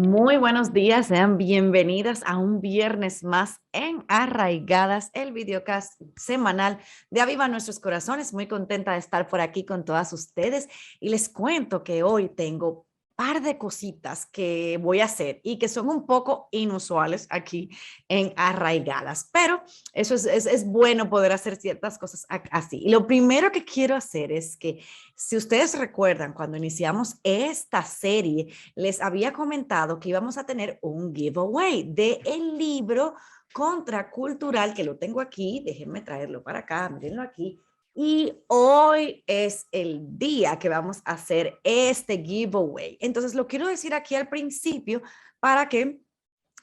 Muy buenos días, sean bienvenidas a un viernes más en Arraigadas, el videocast semanal de Aviva Nuestros Corazones. Muy contenta de estar por aquí con todas ustedes y les cuento que hoy tengo par de cositas que voy a hacer y que son un poco inusuales aquí en Arraigadas, pero eso es bueno poder hacer ciertas cosas así. Y lo primero que quiero hacer es que, si ustedes recuerdan, cuando iniciamos esta serie, les había comentado que íbamos a tener un giveaway de el libro Contracultural, que lo tengo aquí, déjenme traerlo para acá, mírenlo aquí. Y hoy es el día que vamos a hacer este giveaway. Entonces lo quiero decir aquí al principio para que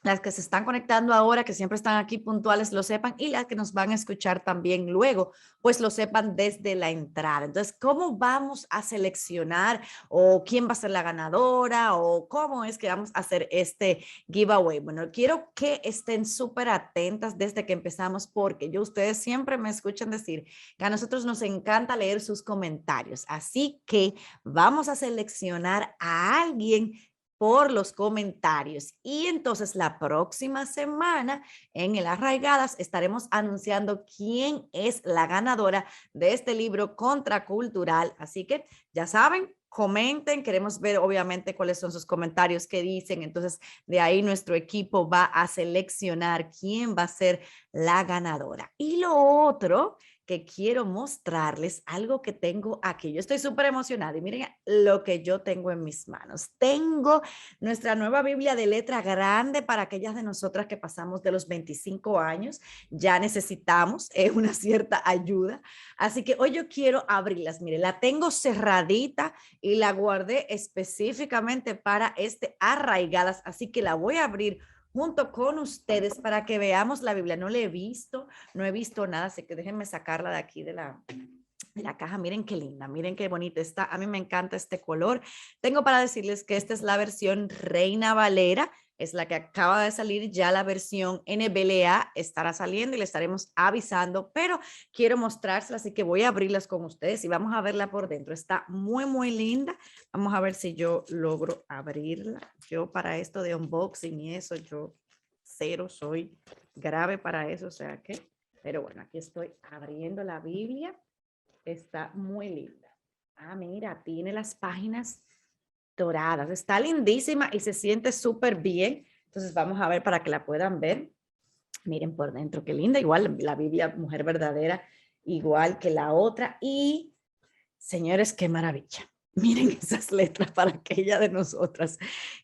las que se están conectando ahora, que siempre están aquí puntuales, lo sepan, y las que nos van a escuchar también luego, pues lo sepan desde la entrada. Entonces, ¿cómo vamos a seleccionar o quién va a ser la ganadora o cómo es que vamos a hacer este giveaway? Bueno, quiero que estén súper atentas desde que empezamos, porque ustedes siempre me escuchan decir que a nosotros nos encanta leer sus comentarios. Así que vamos a seleccionar a alguien por los comentarios. Y entonces la próxima semana en el Arraigadas estaremos anunciando quién es la ganadora de este libro Contracultural. Así que ya saben, comenten, queremos ver obviamente cuáles son sus comentarios, qué dicen. Entonces de ahí nuestro equipo va a seleccionar quién va a ser la ganadora. Y lo otro que quiero mostrarles, algo que tengo aquí. Yo estoy súper emocionada y miren lo que yo tengo en mis manos. Tengo nuestra nueva Biblia de letra grande para aquellas de nosotras que pasamos de los 25 años. Ya necesitamos una cierta ayuda. Así que hoy yo quiero abrirlas. Mire, la tengo cerradita y la guardé específicamente para este Arraigadas. Así que la voy a abrir junto con ustedes para que veamos la Biblia. No la he visto, no he visto nada, así que déjenme sacarla de aquí de la caja. Miren qué linda, miren qué bonita está. A mí me encanta este color. Tengo para decirles que esta es la versión Reina Valera, es la que acaba de salir. Ya la versión NBLA estará saliendo y le estaremos avisando, pero quiero mostrársela, así que voy a abrirlas con ustedes y vamos a verla por dentro. Está muy, muy linda. Vamos a ver si yo logro abrirla. Yo para esto de unboxing y eso, yo cero soy grave para eso, o sea que, pero bueno, aquí estoy abriendo la Biblia. Está muy linda. Ah, mira, tiene las páginas doradas. Está lindísima y se siente súper bien. Entonces vamos a ver para que la puedan ver. Miren por dentro, qué linda. Igual la Biblia Mujer Verdadera, igual que la otra. Y señores, qué maravilla. Miren esas letras para aquella de nosotras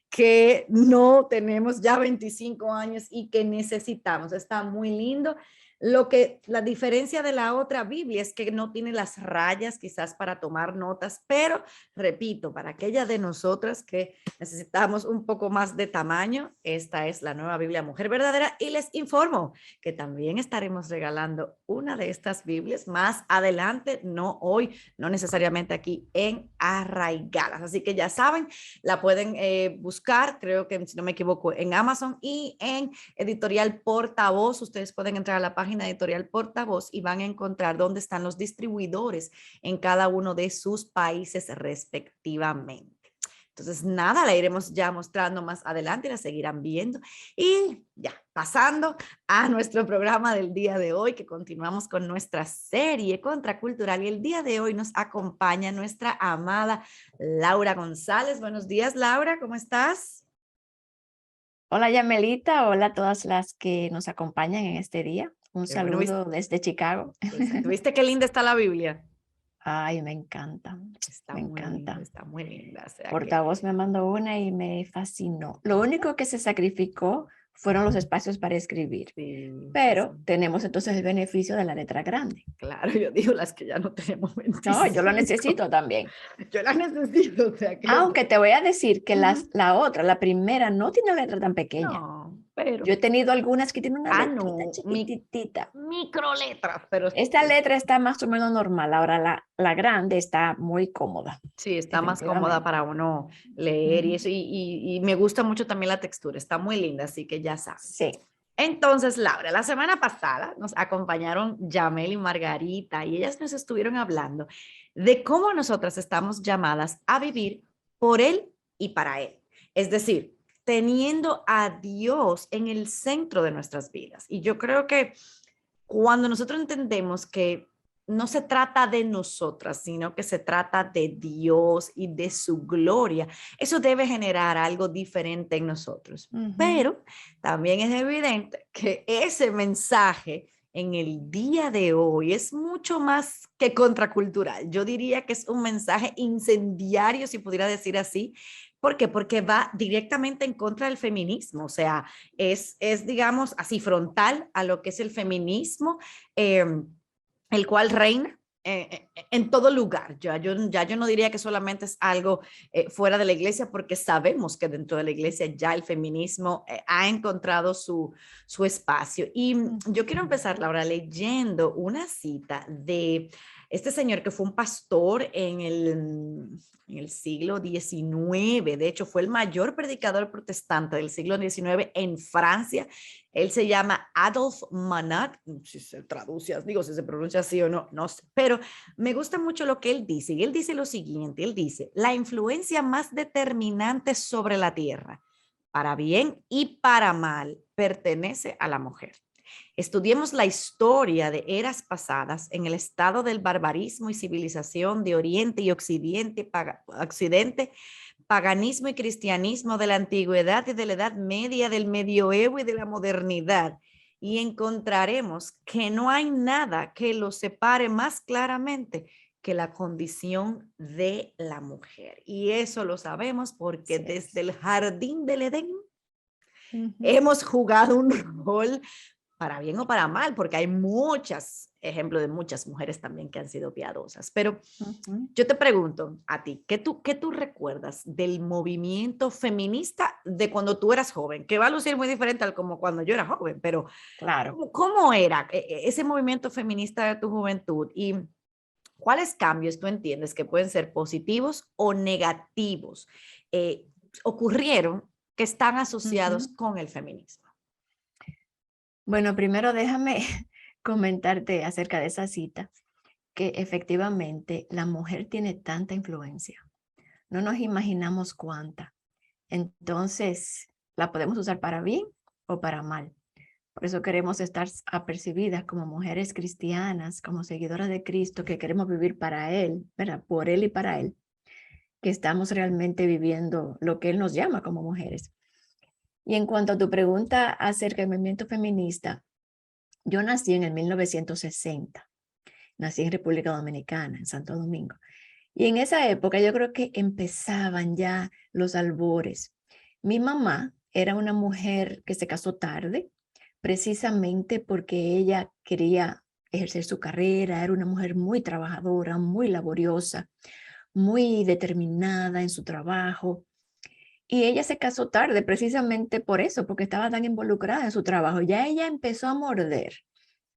que no tenemos ya 25 años y que necesitamos. Está muy lindo. La diferencia de la otra Biblia es que no tiene las rayas quizás para tomar notas, pero repito, para aquella de nosotras que necesitamos un poco más de tamaño, esta es la nueva Biblia Mujer Verdadera y les informo que también estaremos regalando una de estas Biblias más adelante, no hoy, no necesariamente aquí en Arraigadas. Así que ya saben, la pueden buscar, creo que si no me equivoco, en Amazon y en Editorial Portavoz. Ustedes pueden entrar a la página de Editorial Portavoz y van a encontrar dónde están los distribuidores en cada uno de sus países respectivamente. Entonces, nada, la iremos ya mostrando más adelante y la seguirán viendo. Y ya, pasando a nuestro programa del día de hoy, que continuamos con nuestra serie Contracultural. Y el día de hoy nos acompaña nuestra amada Laura González. Buenos días, Laura, ¿cómo estás? Hola Yamelita, hola a todas las que nos acompañan en este día. Un Qué bueno, saludo desde Chicago. exacto. ¿Viste qué linda está la Biblia? Ay, me encanta, Está me muy linda, encanta. está muy linda. O sea que Portavoz me mandó una y me fascinó. Lo único que se sacrificó fueron los espacios para escribir, sí, pero tenemos entonces el beneficio de la letra grande. claro, yo digo las que ya no tenemos No, yo lo 25. necesito también. Yo las necesito, o sea que Aunque te voy a decir que Ujú. la otra, la primera, no tiene letra tan pequeña. No, pero Yo he tenido algunas que tienen una letrita no, chiquititita. microletras, pero Esta letra está más o menos normal, ahora la grande está muy cómoda, sí, está más cómoda definitivamente. para uno leer y Ujú. eso, y me gusta mucho también la textura, está muy linda, así que ya saben. Sí, Entonces, Laura, la semana pasada nos acompañaron Yamel y Margarita y ellas nos estuvieron hablando de cómo nosotras estamos llamadas a vivir por él y para él. Es decir, teniendo a Dios en el centro de nuestras vidas. Y yo creo que cuando nosotros entendemos que no se trata de nosotras, sino que se trata de Dios y de su gloria, eso debe generar algo diferente en nosotros. Pero también es evidente que ese mensaje en el día de hoy es mucho más que contracultural. Yo diría que es un mensaje incendiario, si pudiera decir así. ¿Por qué? Porque va directamente en contra del feminismo, o sea, digamos, así frontal a lo que es el feminismo, eh, el cual reina en todo lugar. Ya yo no diría que solamente es algo fuera de la iglesia, porque sabemos que dentro de la iglesia ya el feminismo ha encontrado su espacio. Y yo quiero empezar, Laura, leyendo una cita de este señor que fue un pastor en el siglo XIX. De hecho, fue el mayor predicador protestante del siglo XIX en Francia. Él se llama Adolphe Manat, si se traduce, digo, si se pronuncia así o no, no sé, pero me gusta mucho lo que él dice. Y él dice lo siguiente, él dice, la influencia más determinante sobre la tierra, para bien y para mal, pertenece a la mujer. Estudiemos la historia de eras pasadas en el estado del barbarismo y civilización de Oriente y Occidente, paganismo y cristianismo de la antigüedad y de la Edad Media, del medioevo y de la modernidad. Y encontraremos que no hay nada que los separe más claramente que la condición de la mujer. Y eso lo sabemos porque Sí. desde el jardín del Edén hemos jugado un rol para bien o para mal, porque hay muchos ejemplos de muchas mujeres también que han sido piadosas. Pero yo te pregunto a ti, qué tú recuerdas del movimiento feminista de cuando tú eras joven? Que va a lucir muy diferente al como cuando yo era joven, pero Claro. ¿cómo era ese movimiento feminista de tu juventud? ¿Y cuáles cambios tú entiendes que pueden ser positivos o negativos ocurrieron que están asociados con el feminismo? Bueno, primero déjame comentarte acerca de esa cita, que efectivamente la mujer tiene tanta influencia. No nos imaginamos cuánta. Entonces, la podemos usar para bien o para mal. Por eso queremos estar apercibidas como mujeres cristianas, como seguidoras de Cristo, que queremos vivir para Él, ¿verdad? Por Él y para Él, que estamos realmente viviendo lo que Él nos llama como mujeres. Y en cuanto a tu pregunta acerca del movimiento feminista, yo nací en el 1960, nací en República Dominicana, en Santo Domingo. Y en esa época yo creo que empezaban ya los albores. Mi mamá era una mujer que se casó tarde, precisamente porque ella quería ejercer su carrera, era una mujer muy trabajadora, muy laboriosa, muy determinada en su trabajo. Y ella se casó tarde precisamente por eso, porque estaba tan involucrada en su trabajo. Ya ella empezó a morder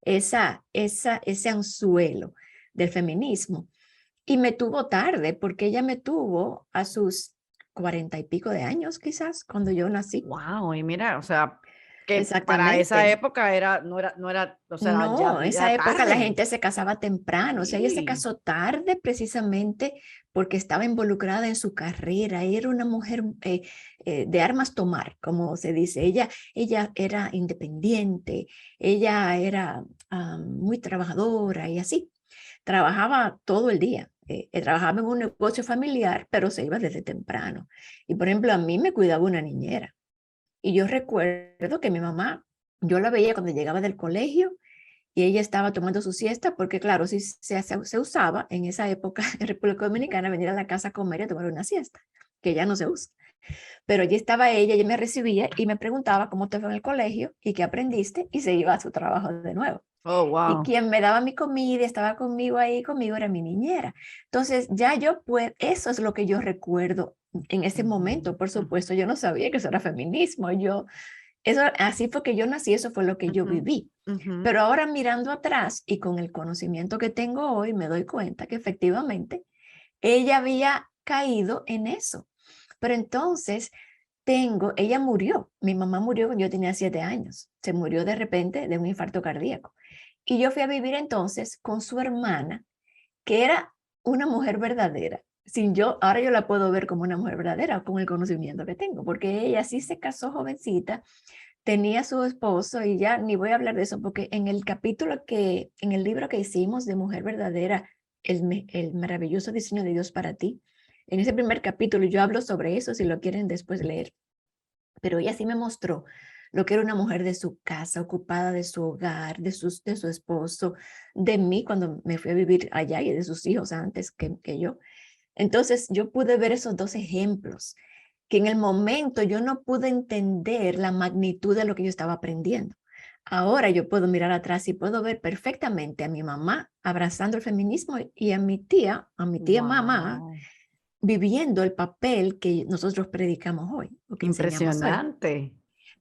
ese anzuelo del feminismo. Y me tuvo tarde, porque ella me tuvo a sus 40 y pico de años, quizás, cuando yo nací. Wow, y mira, o sea, que para esa Exactamente. época no era, o sea, ya No, esa había época la tarde. gente se casaba temprano, o sea, ella se Sí. casó tarde precisamente porque estaba involucrada en su carrera. Ella era una mujer de armas tomar, como se dice. Ella era independiente, ella era muy trabajadora y así. Trabajaba todo el día. Trabajaba en un negocio familiar, pero se iba desde temprano. Y por ejemplo, a mí me cuidaba una niñera. Y yo recuerdo que mi mamá, yo la veía cuando llegaba del colegio y ella estaba tomando su siesta, porque claro, sí se usaba en esa época en República Dominicana venir a la casa a comer y a tomar una siesta, que ya no se usa. Pero allí estaba ella me recibía y me preguntaba cómo te fue en el colegio y qué aprendiste, y se iba a su trabajo de nuevo. Oh, Y wow. quien me daba mi comida, estaba conmigo ahí, conmigo, era mi niñera. Entonces, ya yo, pues, eso es lo que yo recuerdo en ese momento. Por supuesto, yo no sabía que eso era feminismo. Así fue que yo nací, eso fue lo que yo viví. Pero ahora mirando atrás y con el conocimiento que tengo hoy, me doy cuenta que efectivamente ella había caído en eso. Pero entonces ella murió, mi mamá murió cuando yo tenía 7 años, se murió de repente de un infarto cardíaco. Y yo fui a vivir entonces con su hermana, que era una mujer verdadera. sin yo, ahora yo la puedo ver como una mujer verdadera con el conocimiento que tengo, porque ella sí se casó jovencita, tenía su esposo y ya ni voy a hablar de eso, porque en el capítulo en el libro que hicimos de Mujer Verdadera, el maravilloso diseño de Dios para ti, en ese primer capítulo yo hablo sobre eso, si lo quieren después leer, pero ella sí me mostró lo que era una mujer de su casa, ocupada de su hogar, de su esposo, de mí cuando me fui a vivir allá y de sus hijos antes que yo. Entonces yo pude ver esos dos ejemplos, que en el momento yo no pude entender la magnitud de lo que yo estaba aprendiendo. Ahora yo puedo mirar atrás y puedo ver perfectamente a mi mamá abrazando el feminismo y a mi tía mamá, Wow, viviendo el papel que nosotros predicamos hoy o que enseñamos hoy. impresionante.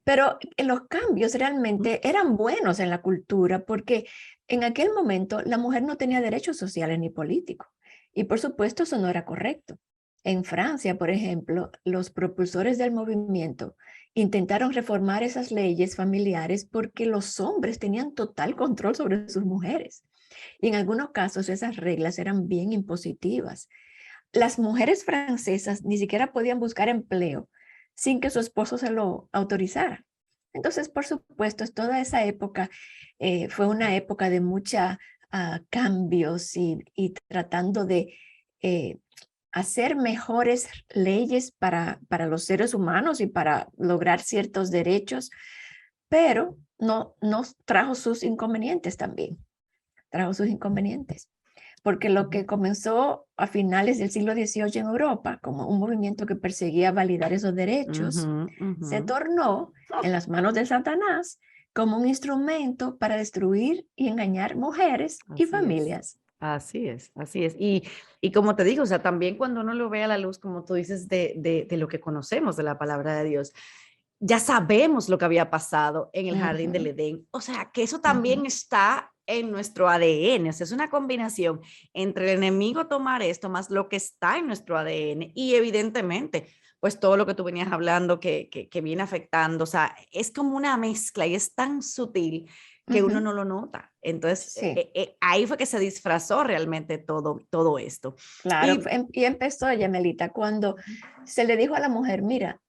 Pero los cambios Ujú. realmente eran buenos en la cultura porque en aquel momento la mujer no tenía derechos sociales ni políticos. Y por supuesto eso no era correcto. En Francia, por ejemplo, los propulsores del movimiento intentaron reformar esas leyes familiares porque los hombres tenían total control sobre sus mujeres. Y en algunos casos esas reglas eran bien impositivas. Las mujeres francesas ni siquiera podían buscar empleo sin que su esposo se lo autorizara. Entonces, por supuesto, toda esa época fue una época de mucha cambios y tratando de eh, hacer mejores leyes para los seres humanos y para lograr ciertos derechos, pero no nos trajo sus inconvenientes también, trajo sus inconvenientes porque lo Ujú. que comenzó a finales del siglo XVIII en Europa, como un movimiento que perseguía validar esos derechos, Ujú, se ujú. tornó en las manos de Satanás como un instrumento para destruir y engañar mujeres y Así es. familias. Así es, así es. Y como te digo, o sea, también cuando uno lo ve a la luz, como tú dices, de lo que conocemos de la palabra de Dios, ya sabemos lo que había pasado en el jardín del Ujú, Edén. O sea, que eso también ujú. está en nuestro ADN. O sea, es una combinación entre el enemigo tomar esto más lo que está en nuestro ADN y evidentemente, pues todo lo que tú venías hablando que viene afectando. O sea, es como una mezcla y es tan sutil que uno Ujú, no lo nota. Entonces, sí, ahí fue que se disfrazó realmente todo esto. claro. Y Y empezó, Yamelita, cuando se le dijo a la mujer, mira,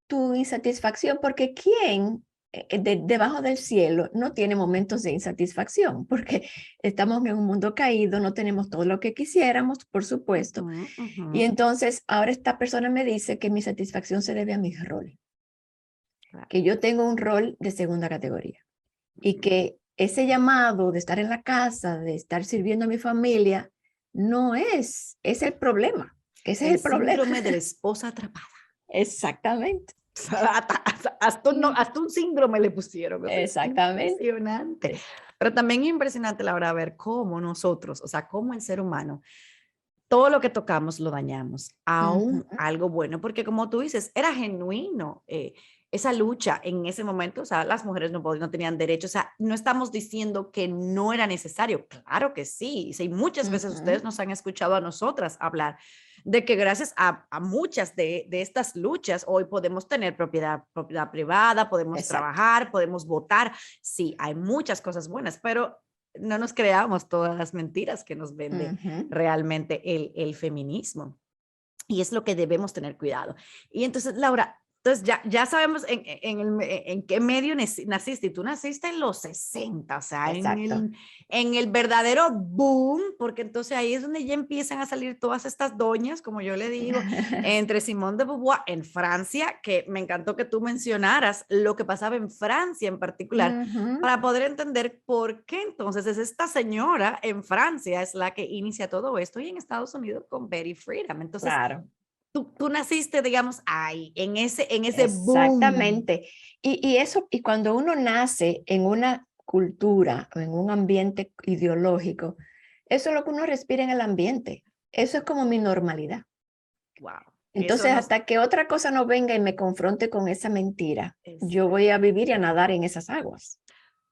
tu insatisfacción, porque ¿quién debajo del cielo no tiene momentos de insatisfacción? Porque estamos en un mundo caído, no tenemos todo lo que quisiéramos, por supuesto. ujú, ujú, Y entonces ahora esta persona me dice que mi satisfacción se debe a mi rol, claro. que yo tengo un rol de segunda categoría y que ese llamado de estar en la casa, de estar sirviendo a mi familia, no es el problema. Ese es El el problema. síndrome de la esposa atrapada. Exactamente. Hasta un síndrome le pusieron, o sea, es Exactamente. impresionante. Pero también es impresionante, Laura, ver cómo nosotros, o sea, cómo el ser humano, todo lo que tocamos lo dañamos, Ujú, aún algo bueno, porque como tú dices, era genuino esa lucha en ese momento, o sea, las mujeres no tenían derecho, o sea, no estamos diciendo que no era necesario, claro que sí, y muchas veces ustedes ujú. nos han escuchado a nosotras hablar de que gracias a muchas de estas luchas hoy podemos tener propiedad privada, podemos Exacto. trabajar, podemos votar, sí, hay muchas cosas buenas, pero no nos creamos todas las mentiras que nos vende Ujú. realmente el feminismo. Y es lo que debemos tener cuidado. Y entonces, Laura, entonces ya sabemos en qué medio naciste. Y tú naciste en los 60, o sea, Exacto. en el verdadero boom, porque entonces ahí es donde ya empiezan a salir todas estas doñas, como yo le digo, entre Simone de Beauvoir en Francia, que me encantó que tú mencionaras lo que pasaba en Francia en particular, Ujú. para poder entender por qué entonces es esta señora en Francia es la que inicia todo esto y en Estados Unidos con Betty Friedan. Entonces, Claro, tú naciste, digamos, ahí, en ese boom. exactamente. Y eso, y cuando uno nace en una cultura o en un ambiente ideológico, eso es lo que uno respira en el ambiente. Eso es como mi normalidad. Wow. Eso Entonces, nos, hasta que otra cosa no venga y me confronte con esa mentira, es, yo voy a vivir y a nadar en esas aguas.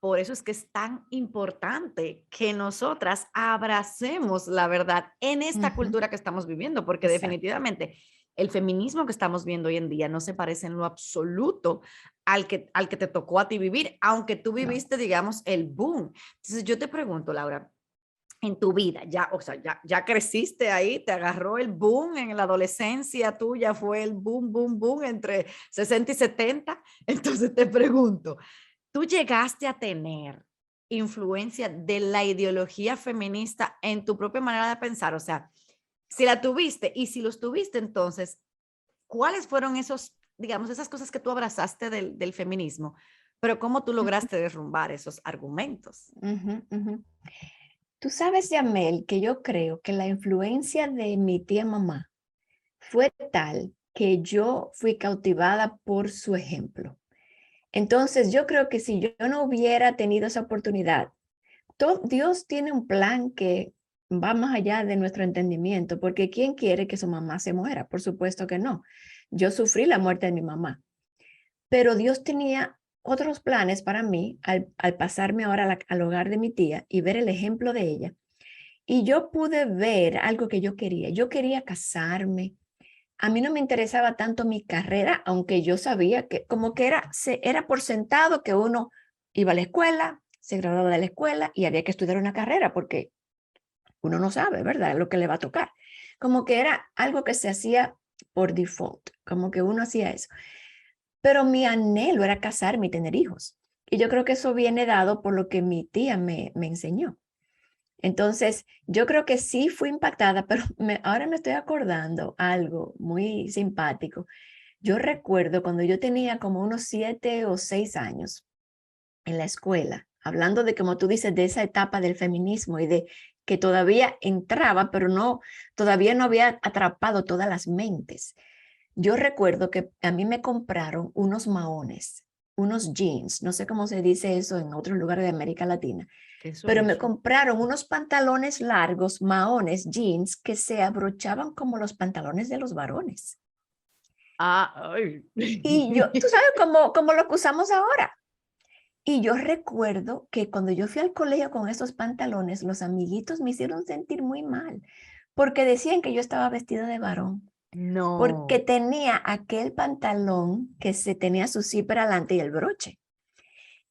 por eso es que es tan importante que nosotras abracemos la verdad en esta Ujú. cultura que estamos viviendo, porque Exacto. definitivamente el feminismo que estamos viendo hoy en día no se parece en lo absoluto al que te tocó a ti vivir, aunque tú No. viviste, digamos, el boom. Entonces yo te pregunto, Laura, en tu vida, ya, o sea, ya creciste ahí, te agarró el boom en la adolescencia tuya, fue el boom, boom, boom entre 60 y 70. Entonces te pregunto, ¿tú llegaste a tener influencia de la ideología feminista en tu propia manera de pensar? O sea, si la tuviste y si los tuviste, entonces, ¿cuáles fueron esos, digamos, esas cosas que tú abrazaste del feminismo? Pero ¿cómo tú lograste derrumbar esos argumentos? Ujú, ujú. Tú sabes, Yamel, que yo creo que la influencia de mi tía mamá fue tal que yo fui cautivada por su ejemplo. Entonces, yo creo que si yo no hubiera tenido esa oportunidad, Dios tiene un plan que va más allá de nuestro entendimiento, porque ¿quién quiere que su mamá se muera? Por supuesto que no. Yo sufrí la muerte de mi mamá, pero Dios tenía otros planes para mí al pasarme ahora al hogar de mi tía y ver el ejemplo de ella. Y yo pude ver algo que yo quería. Yo quería casarme. A mí no me interesaba tanto mi carrera, aunque yo sabía que como que era por sentado que uno iba a la escuela, se graduaba de la escuela y había que estudiar una carrera porque uno no sabe, ¿verdad? Lo que le va a tocar. Como que era algo que se hacía por default, como que uno hacía eso. Pero mi anhelo era casarme y tener hijos. Y yo creo que eso viene dado por lo que mi tía me enseñó. Entonces, yo creo que sí fui impactada, pero ahora me estoy acordando algo muy simpático. Yo recuerdo cuando yo tenía como unos 7 o 6 años en la escuela, hablando de, como tú dices, de esa etapa del feminismo y de que todavía entraba, pero no, todavía no había atrapado todas las mentes. Yo recuerdo que a mí me compraron unos maones, unos jeans, no sé cómo se dice eso en otros lugares de América Latina, ¿Qué es pero me eso? compraron unos pantalones largos, maones, jeans, que se abrochaban como los pantalones de los varones. Ah, ay. Y yo, tú sabes, como lo que usamos ahora. Y yo recuerdo que cuando yo fui al colegio con esos pantalones, los amiguitos me hicieron sentir muy mal, porque decían que yo estaba vestida de varón, porque No. tenía aquel pantalón que se tenía su zipper adelante y el broche.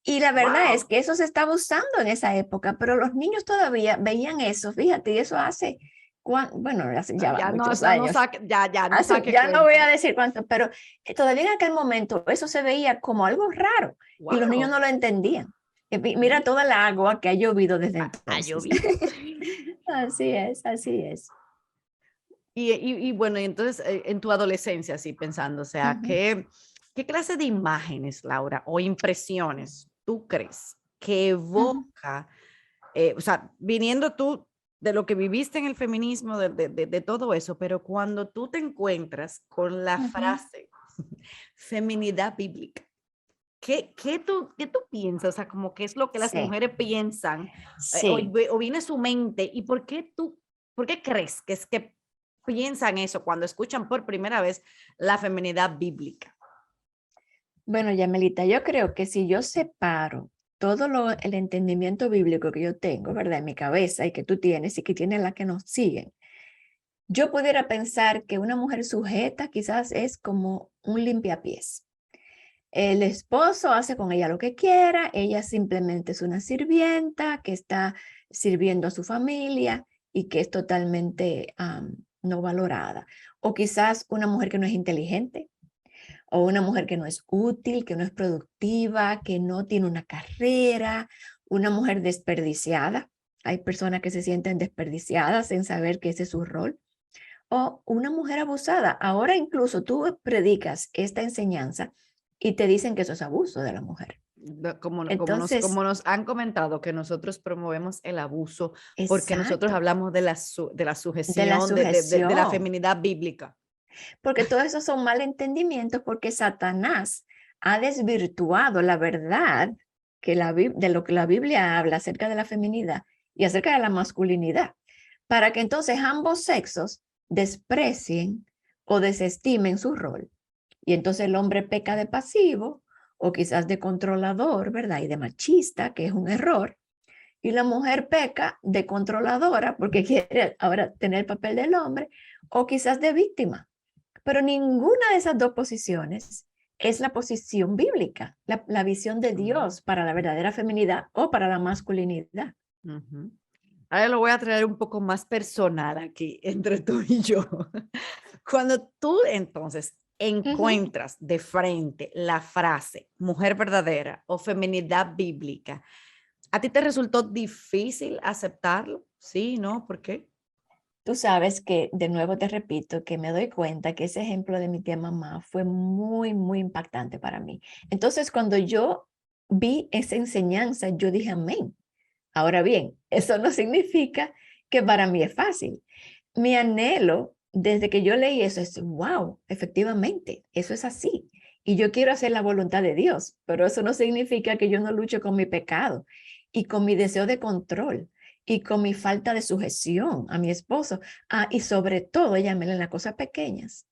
Y la verdad es Wow. que eso se estaba usando en esa época, pero los niños todavía veían eso, fíjate, y eso hace, bueno, ya va Ya no, muchos años, ya no saque ya no voy a cuenta. decir cuánto, pero todavía en aquel momento eso se veía como algo raro y los niños Wow. no lo entendían. Mira toda la agua que ha llovido desde Ha entonces. llovido. Así es, así es. Y bueno, y entonces en tu adolescencia, así pensando, o sea, Ujú, ¿qué clase de imágenes, Laura, o impresiones tú crees que ujú, evoca, o sea, viniendo tú de lo que viviste en el feminismo, de todo eso, pero cuando tú te encuentras con la ujú. frase feminidad bíblica, ¿qué tú piensas? O sea, como qué es lo que las Sí, mujeres piensan, sí. o viene a su mente, y por qué crees que es que piensan eso cuando escuchan por primera vez la feminidad bíblica? Bueno, Yamelita, yo creo que si yo separo el entendimiento bíblico que yo tengo, ¿verdad? En mi cabeza y que tú tienes y que tienen las que nos siguen, yo pudiera pensar que una mujer sujeta quizás es como un limpiapiés. El esposo hace con ella lo que quiera, ella simplemente es una sirvienta que está sirviendo a su familia y que es totalmente no valorada. O quizás una mujer que no es inteligente, o una mujer que no es útil, que no es productiva, que no tiene una carrera, una mujer desperdiciada. Hay personas que se sienten desperdiciadas sin saber que ese es su rol. O una mujer abusada. Ahora incluso tú predicas esta enseñanza y te dicen que eso es abuso de la mujer. Como Entonces, nos han comentado que nosotros promovemos el abuso porque nosotros exacto, hablamos de la de la sujeción, de la sujeción, feminidad bíblica. porque todos esos son malentendimientos porque Satanás ha desvirtuado la verdad de lo que la Biblia habla acerca de la feminidad y acerca de la masculinidad, para que entonces ambos sexos desprecien o desestimen su rol. Y entonces el hombre peca de pasivo o quizás de controlador, ¿verdad? Y de machista, que es un error. Y la mujer peca de controladora porque quiere ahora tener el papel del hombre o quizás de víctima. Pero ninguna de esas dos posiciones es la posición bíblica, la visión de Ujú, Dios para la verdadera feminidad o para la masculinidad. ujú. Ahora lo voy a traer un poco más personal aquí, entre tú y yo. Cuando tú entonces Ujú. encuentras de frente la frase mujer verdadera o feminidad bíblica, ¿a ti te resultó difícil aceptarlo? Sí, ¿no? ¿Por qué? Tú sabes que, de nuevo te repito, que me doy cuenta que ese ejemplo de mi tía mamá fue muy, muy impactante para mí. Entonces, cuando yo vi esa enseñanza, yo dije amén. Ahora bien, eso no significa que para mí es fácil. Mi anhelo desde que yo leí eso es, wow, efectivamente, eso es así. Y yo quiero hacer la voluntad de Dios, pero eso no significa que yo no luche con mi pecado y con mi deseo de control y con mi falta de sujeción a mi esposo. Y sobre todo, llámele en las cosas pequeñas,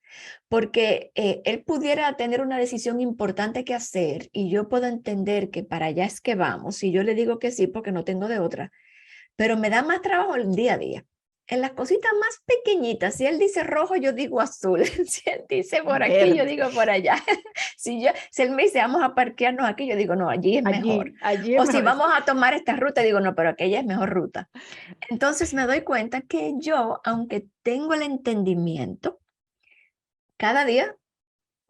porque él pudiera tener una decisión importante que hacer y yo puedo entender que para allá es que vamos y yo le digo que sí porque no tengo de otra, pero me da más trabajo el día a día. En las cositas más pequeñitas, si él dice rojo, yo digo azul. Si él dice por aquí, yo Verde. digo por allá. Si él me dice, vamos a parquearnos aquí, yo digo, no, allí es mejor. Allí es O si mejor. vamos a tomar esta ruta, digo, no, pero aquella es mejor ruta. Entonces me doy cuenta que yo, aunque tengo el entendimiento, cada día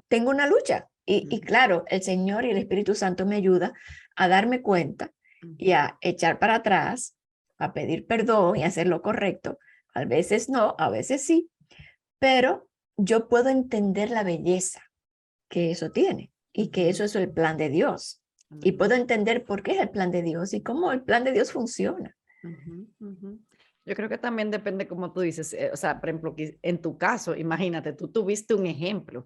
tengo una lucha. Y Ujú, claro, el Señor y el Espíritu Santo me ayuda a darme cuenta y ujú, a echar para atrás, a pedir perdón y hacer lo correcto. A veces no, a veces sí, pero yo puedo entender la belleza que eso tiene y que ujú. eso es el plan de Dios. Y Amén. puedo entender por qué es el plan de Dios y cómo el plan de Dios funciona. Ujú, ujú. Yo creo que también depende, como tú dices, o sea, por ejemplo, en tu caso, imagínate, tú tuviste un ejemplo,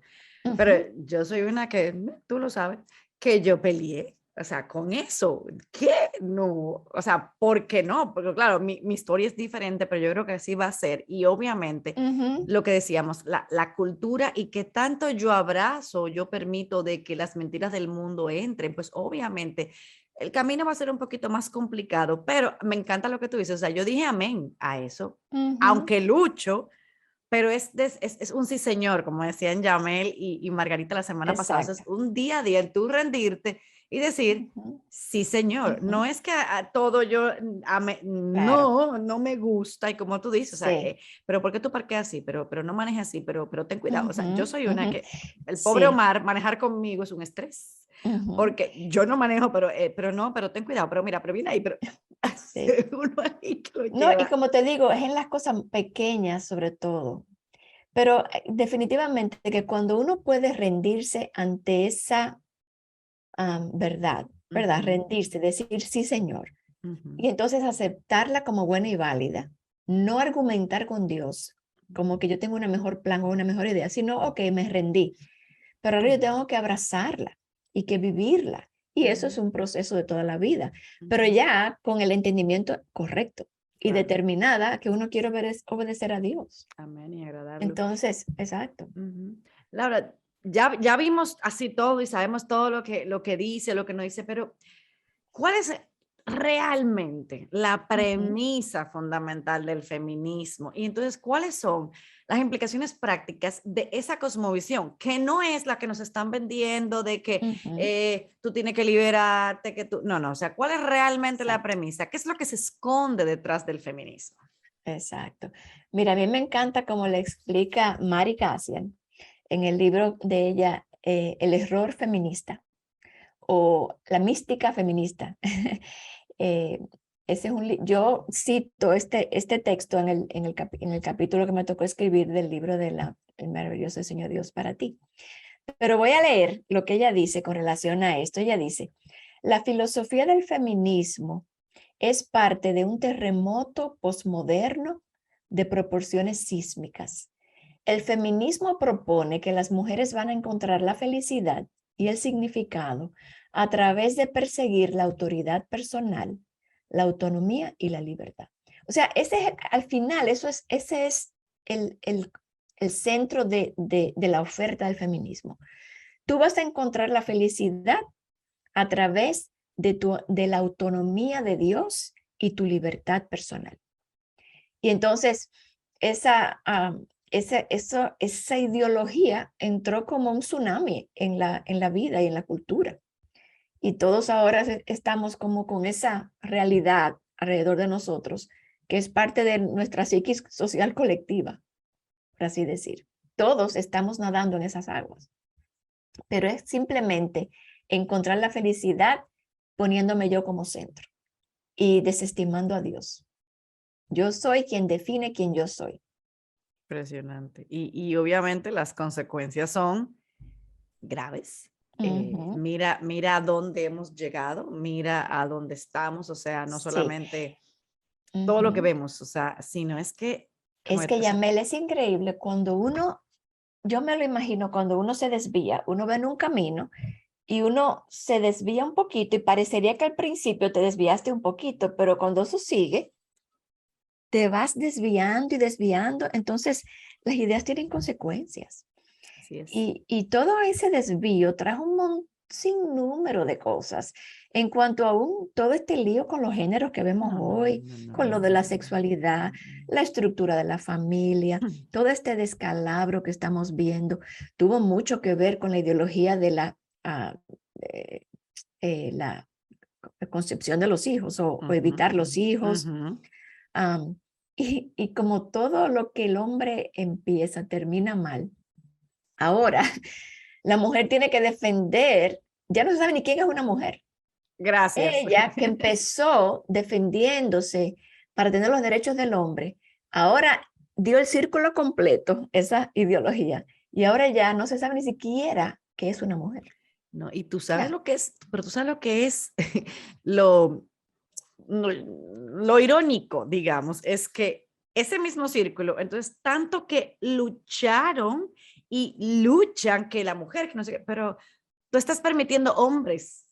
pero Ujú, yo soy una que, tú lo sabes, que yo peleé, o sea, con eso, ¿qué? No, o sea, ¿por qué no? Porque claro, mi historia es diferente, pero yo creo que así va a ser. Y obviamente, ujú, lo que decíamos, la cultura y que tanto yo abrazo, yo permito de que las mentiras del mundo entren, pues obviamente el camino va a ser un poquito más complicado, pero me encanta lo que tú dices, o sea, yo dije amén a eso, ujú. aunque lucho, pero es un sí señor, como decían Jamel y Margarita la semana pasada, o sea, es Exacto. un día a día, el tú rendirte y decir, Ujú, sí señor, ujú. no es que a todo yo, Claro, no, no me gusta, y como tú dices, o sea, sí. pero ¿por qué tú parqueas así? Pero no manejes así, pero ten cuidado, o sea, yo Ujú, soy una ujú. que, el pobre Sí. Omar, manejar conmigo es un estrés. Ujú. Porque yo no manejo, pero no, pero ten cuidado, pero mira, pero viene ahí, pero Sí. uno ahí que lo No, y lleva. como te digo, es en las cosas pequeñas sobre todo, pero definitivamente que cuando uno puede rendirse ante esa verdad, ¿verdad? Ujú, Rendirse, decir sí, Señor, ujú, y entonces aceptarla como buena y válida, no argumentar con Dios como que yo tengo una mejor plan o una mejor idea, sino, ok, me rendí, pero ahora yo ujú, tengo que abrazarla y que vivirla. Y eso es ujú, un proceso de toda la vida, pero ujú. ya con el entendimiento correcto y Claro, determinada que uno quiere obedecer a Dios. amén y agradarlo. Entonces, exacto. Ujú. Laura, ya vimos así todo y sabemos todo lo que dice, lo que no dice, pero ¿cuál es realmente la Ujú, premisa fundamental del feminismo? Y entonces, ¿cuáles son las implicaciones prácticas de esa cosmovisión? Que no es la que nos están vendiendo de que ujú, tú tienes que liberarte, que tú... No, no, o sea, ¿cuál es realmente la exacto, premisa? ¿Qué es lo que se esconde detrás del feminismo? exacto. Mira, a mí me encanta como le explica Mari Kassian en el libro de ella, El error feminista o la mística feminista. Eh, ese es yo cito este texto en el capítulo que me tocó escribir del libro de El maravilloso Señor Dios para ti. Pero voy a leer lo que ella dice con relación a esto. Ella dice, la filosofía del feminismo es parte de un terremoto posmoderno de proporciones sísmicas. El feminismo propone que las mujeres van a encontrar la felicidad y el significado a través de perseguir la autoridad personal, la autonomía y la libertad. O sea, al final, ese es el centro de la oferta del feminismo. Tú vas a encontrar la felicidad a través de la autonomía de Dios y tu libertad personal. Y entonces, esa, esa ideología entró como un tsunami en la vida y en la cultura. Y todos ahora estamos como con esa realidad alrededor de nosotros que es parte de nuestra psiquis social colectiva, por así decir. Todos estamos nadando en esas aguas, pero es simplemente encontrar la felicidad poniéndome yo como centro y desestimando a Dios. Yo soy quien define quién yo soy. Impresionante. Y obviamente las consecuencias son graves. Mira a dónde hemos llegado, mira a dónde estamos, o sea, no Sí. solamente todo lo que vemos, o sea, sino es que... Es que, Yamel, es increíble cuando uno, yo me lo imagino, cuando uno se desvía, uno va en un camino y uno se desvía un poquito y parecería que al principio te desviaste un poquito, pero cuando eso sigue, te vas desviando y desviando, entonces las ideas tienen consecuencias. Así es. Y todo ese desvío trajo un sinnúmero de cosas en cuanto a todo este lío con los géneros que vemos hoy, con lo de la sexualidad, la estructura de la familia, todo este descalabro que estamos viendo, tuvo mucho que ver con la ideología de la concepción de los hijos o evitar los hijos. Y como todo lo que el hombre empieza termina mal, ahora la mujer tiene que defender, ya no se sabe ni quién es una mujer. Gracias. Ella que empezó defendiéndose para tener los derechos del hombre, ahora dio el círculo completo, esa ideología, y ahora ya no se sabe ni siquiera qué es una mujer. No, y tú sabes lo que es, pero tú sabes lo que es lo irónico, digamos, es que ese mismo círculo, entonces, tanto que lucharon y luchan que la mujer, que no sé qué, pero tú estás permitiendo hombres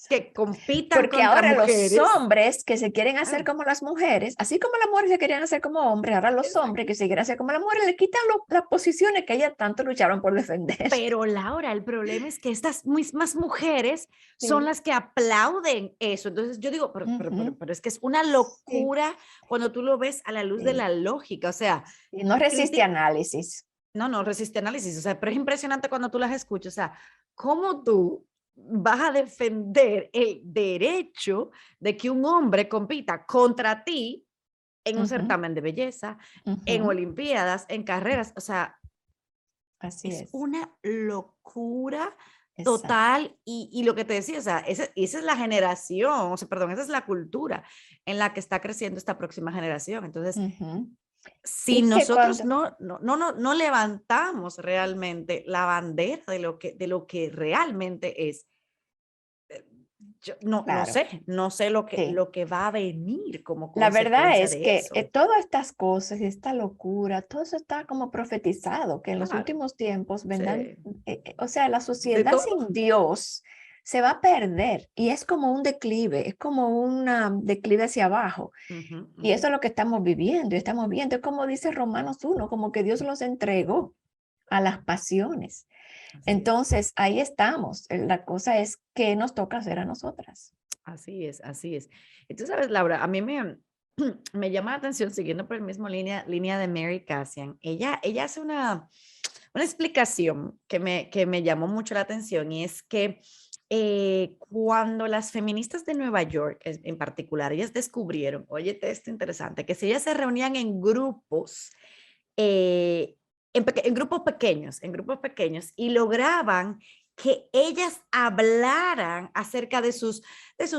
que compitan porque contra ahora mujeres. Los hombres que se quieren hacer como las mujeres, así como las mujeres se querían hacer como hombres, ahora los hombres que se quieren hacer como las mujeres le quitan las posiciones que ellas tanto lucharon por defender. Pero Laura, el problema es que estas mismas mujeres son las que aplauden eso. Entonces yo digo, pero es que es una locura cuando tú lo ves a la luz de la lógica. O sea, y no resiste análisis. No resiste análisis. O sea, pero es impresionante cuando tú las escuchas. O sea, cómo tú vas a defender el derecho de que un hombre compita contra ti en un certamen de belleza, en olimpiadas, en carreras. O sea, así es una locura total. Y lo que te decía, o sea, esa es la generación, o sea, perdón, esa es la cultura en la que está creciendo esta próxima generación. Entonces, si nosotros no levantamos realmente la bandera de lo que realmente es, yo no sé lo que va a venir como consecuencia. La verdad es que eso. Todas estas cosas, esta locura, todo eso está como profetizado, que en los últimos tiempos vendrán, o sea, la sociedad sin Dios se va a perder y es como un declive, es como un declive hacia abajo. Y eso es lo que estamos viviendo y estamos viendo, es como dice Romanos 1, como que Dios los entregó a las pasiones. Entonces, ahí estamos. La cosa es qué nos toca hacer a nosotras. Así es, así es. Y tú sabes, Laura, a mí me llama la atención, siguiendo por el mismo línea de Mary Kassian, ella hace una explicación que me llamó mucho la atención, y es que cuando las feministas de Nueva York, en particular, ellas descubrieron, oye, esto interesante, que si ellas se reunían en grupos, en grupos pequeños, y lograban que ellas hablaran acerca de sus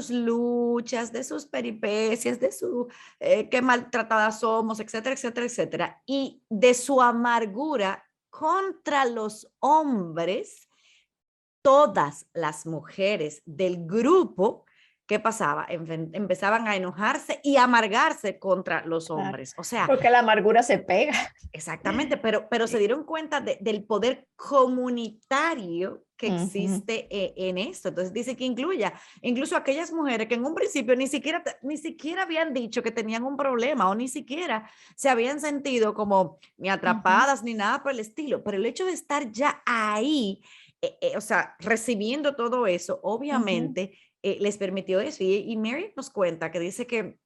luchas, de sus peripecias, de qué maltratadas somos, etcétera, etcétera, etcétera, y de su amargura contra los hombres, todas las mujeres del grupo, ¿qué pasaba? Empezaban a enojarse y amargarse contra los hombres. O sea, porque la amargura se pega. Exactamente, pero se dieron cuenta del poder comunitario que existe en esto. Entonces dice que incluso aquellas mujeres que en un principio ni siquiera habían dicho que tenían un problema, o ni siquiera se habían sentido como ni atrapadas ni nada por el estilo, pero el hecho de estar ya ahí, o sea, recibiendo todo eso, obviamente les permitió eso. Y Mary nos cuenta que dice que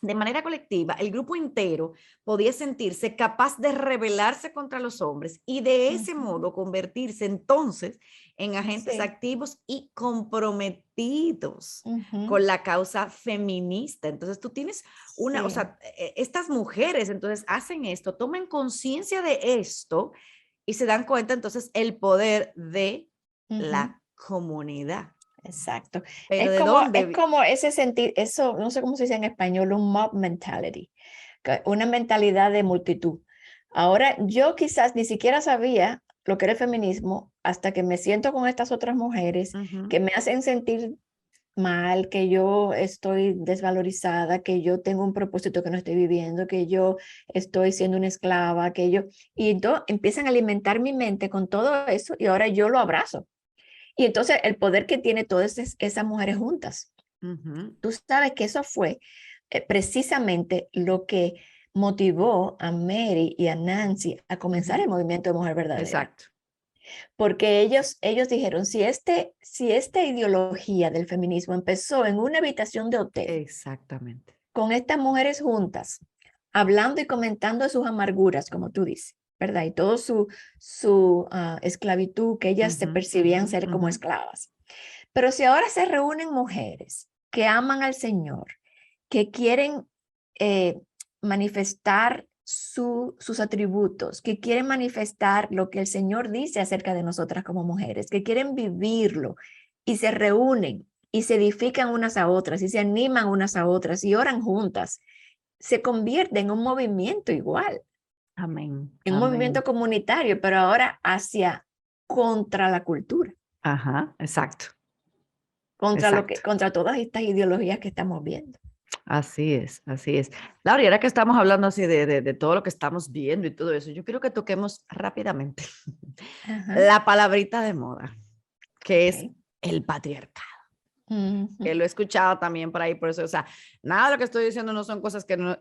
de manera colectiva, el grupo entero podía sentirse capaz de rebelarse contra los hombres y de ese modo convertirse entonces en agentes Sí. activos y comprometidos Ujú. con la causa feminista. Entonces tú tienes una, o Sí. sea, estas mujeres entonces hacen esto, toman conciencia de esto y se dan cuenta entonces el poder de Ujú. la comunidad. Exacto. Pero ¿de Es dónde? como ese sentir, eso, no sé cómo se dice en español, un mob mentality, una mentalidad de multitud. Ahora, yo quizás ni siquiera sabía lo que era el feminismo hasta que me siento con estas otras mujeres Ujú, que me hacen sentir mal, que yo estoy desvalorizada, que yo tengo un propósito que no estoy viviendo, que yo estoy siendo una esclava, que yo, y empiezan a alimentar mi mente con todo eso y ahora yo lo abrazo. Y entonces el poder que tiene todas esas mujeres juntas. ujú. Tú sabes que eso fue precisamente lo que motivó a Mary y a Nancy a comenzar Ujú, el movimiento de Mujer Verdadera. exacto. Porque ellos dijeron, si esta ideología del feminismo empezó en una habitación de hotel, Exactamente. con estas mujeres juntas, hablando y comentando sus amarguras, como tú dices, ¿verdad? Y todo su esclavitud, que ellas se Ujú, percibían ser como ujú, esclavas. Pero si ahora se reúnen mujeres que aman al Señor, que quieren eh, manifestar sus atributos, que quieren manifestar lo que el Señor dice acerca de nosotras como mujeres, que quieren vivirlo y se reúnen y se edifican unas a otras y se animan unas a otras y oran juntas, se convierte en un movimiento igual, amén, en un movimiento amén. comunitario, pero ahora hacia contra la cultura, Ajá, exacto, contra exacto. contra todas estas ideologías que estamos viendo. Así es, así es. Laura, y ahora que estamos hablando así de todo lo que estamos viendo y todo eso, yo quiero que toquemos rápidamente Ajá, la palabrita de moda, que es ok. el patriarcado. Que Ujú. lo he escuchado también por ahí, por eso, o sea, nada de lo que estoy diciendo no son cosas que no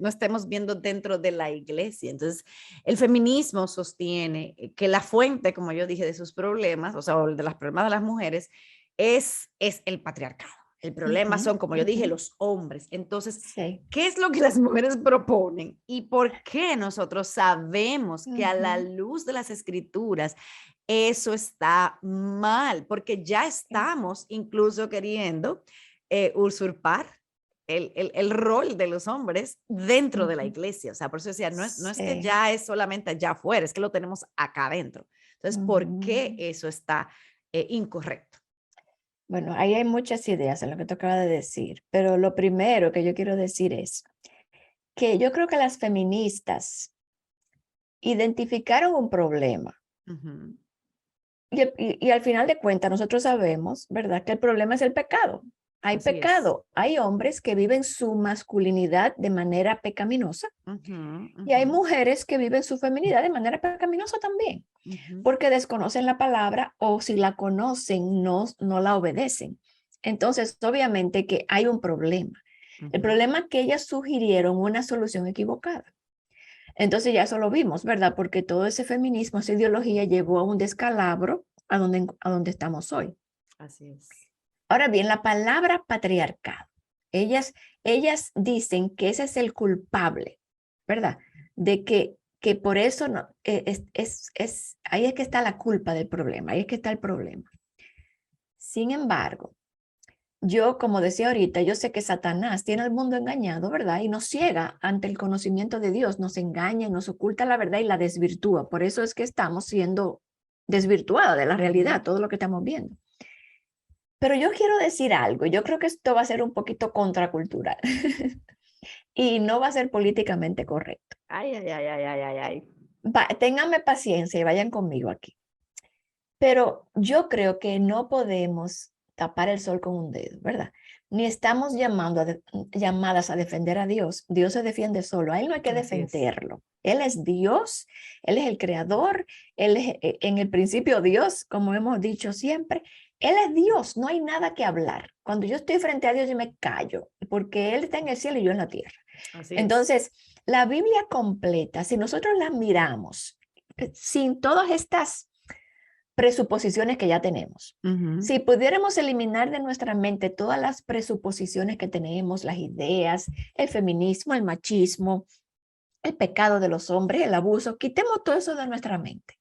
estemos viendo dentro de la iglesia. Entonces, el feminismo sostiene que la fuente, como yo dije, de sus problemas, o sea, o de los problemas de las mujeres, es el patriarcado. El problema Ujú, son, como yo dije, ujú. los hombres. Entonces, Sí. ¿qué es lo que las mujeres proponen? ¿Y por qué nosotros sabemos que a la Ujú. luz de las escrituras eso está mal? Porque ya Sí. estamos incluso queriendo usurpar el rol de los hombres dentro de la Ujú. iglesia. O sea, por eso decía, no es que Sí. ya es solamente allá afuera, es que lo tenemos acá adentro. Entonces, ¿por qué Ujú. eso está incorrecto? Bueno, ahí hay muchas ideas en lo que tú acabas de decir, pero lo primero que yo quiero decir es que yo creo que las feministas identificaron un problema Ujú. y al final de cuentas nosotros sabemos, ¿verdad?, que el problema es el pecado. Hay Así es. pecado, hay hombres que viven su masculinidad de manera pecaminosa Ujú, y hay ujú, mujeres que viven su feminidad de manera pecaminosa también, ujú, porque desconocen la palabra o si la conocen no la obedecen. Entonces, obviamente que hay un problema. El ujú. problema es que ellas sugirieron una solución equivocada. Entonces ya eso lo vimos, ¿verdad? Porque todo ese feminismo, esa ideología llevó a un descalabro a donde estamos hoy. Así es. Ahora bien, la palabra patriarcado, ellas, ellas dicen que ese es el culpable, ¿verdad? De que por eso no, ahí es que está la culpa del problema, ahí es que está el problema. Sin embargo, yo, como decía ahorita, yo sé que Satanás tiene al mundo engañado, ¿verdad? Y nos ciega ante el conocimiento de Dios, nos engaña, nos oculta la verdad y la desvirtúa. Por eso es que estamos siendo desvirtuados de la Ujú. realidad, todo lo que estamos viendo. Pero yo quiero decir algo, yo creo que esto va a ser un poquito contracultural y no va a ser políticamente correcto. Ay, ay, ay, ay, ay, ay, ay. Ténganme paciencia y vayan conmigo aquí. Pero yo creo que no podemos tapar el sol con un dedo, ¿verdad? Ni estamos llamadas a defender a Dios. Dios se defiende solo. A Él no hay que Así es. defenderlo. Él es Dios, Él es el creador, Él es en el principio Dios, como hemos dicho siempre. Él es Dios, no hay nada que hablar. Cuando yo estoy frente a Dios, yo me callo, porque Él está en el cielo y yo en la tierra. Así es. Entonces, la Biblia completa, si nosotros la miramos, sin todas estas presuposiciones que ya tenemos. Ujú. Si pudiéramos eliminar de nuestra mente todas las presuposiciones que tenemos, las ideas, el feminismo, el machismo, el pecado de los hombres, el abuso, quitemos todo eso de nuestra mente.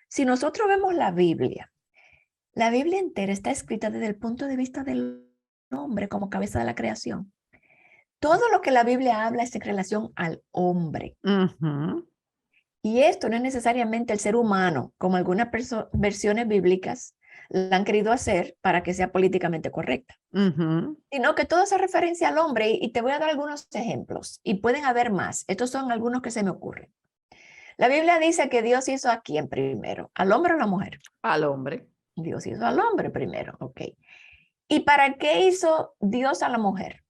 Si nosotros vemos la Biblia entera está escrita desde el punto de vista del hombre como cabeza de la creación. Todo lo que la Biblia habla es en relación al hombre. Ujú. Y esto no es necesariamente el ser humano, como algunas versiones bíblicas la han querido hacer para que sea políticamente correcta, Ujú. sino que todo hace referencia al hombre y te voy a dar algunos ejemplos y pueden haber más. Estos son algunos que se me ocurren. La Biblia dice que Dios hizo a quién primero, al hombre o a la mujer. Al hombre. Dios hizo al hombre primero, ok. ¿Y para qué hizo Dios a la mujer?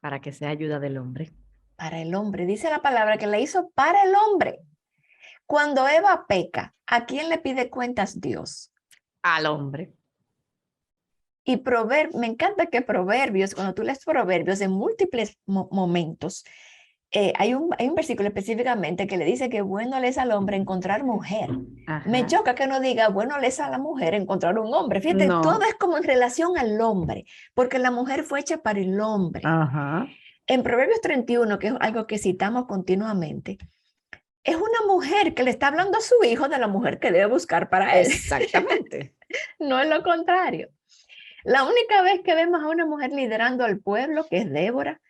Para que sea ayuda del hombre. Para el hombre. Dice la palabra que la hizo para el hombre. Cuando Eva peca, ¿a quién le pide cuentas Dios? Al hombre. Y me encanta que Proverbios, cuando tú lees Proverbios en múltiples momentos, hay un versículo específicamente que le dice que bueno le es al hombre encontrar mujer. Ajá. Me choca que no diga bueno le es a la mujer encontrar un hombre. Fíjate, No. todo es como en relación al hombre, porque la mujer fue hecha para el hombre. Ajá. En Proverbios 31, que es algo que citamos continuamente, es una mujer que le está hablando a su hijo de la mujer que debe buscar para él. Exactamente. No es lo contrario. La única vez que vemos a una mujer liderando al pueblo, que es Débora,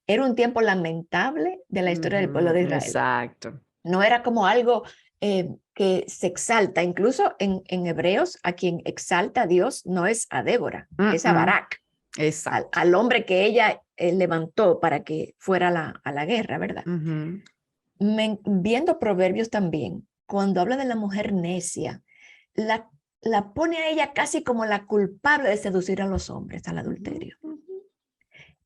era un tiempo lamentable de la historia del pueblo de Israel. Exacto. No era como algo que se exalta. Incluso en Hebreos, a quien exalta a Dios no es a Débora, es a Barak, Exacto. al hombre que ella levantó para que fuera a la guerra, ¿verdad? Ujú. Viendo Proverbios también, cuando habla de la mujer necia, la pone a ella casi como la culpable de seducir a los hombres al adulterio. Ujú.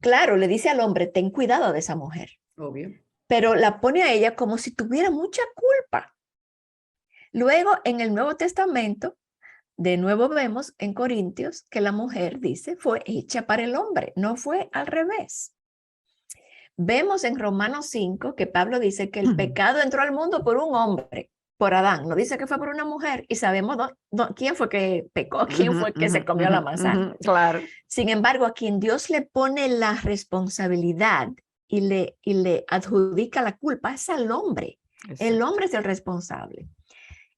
Claro, le dice al hombre, ten cuidado de esa mujer, Obvio. pero la pone a ella como si tuviera mucha culpa. Luego, en el Nuevo Testamento, de nuevo vemos en Corintios que la mujer, dice, fue hecha para el hombre, no fue al revés. Vemos en Romanos 5 que Pablo dice que el pecado entró al mundo por un hombre, por Adán. No dice que fue por una mujer y sabemos quién fue que pecó, quién fue que se comió la manzana. Claro. Sin embargo, a quien Dios le pone la responsabilidad y le adjudica la culpa es al hombre. Exacto. El hombre es el responsable.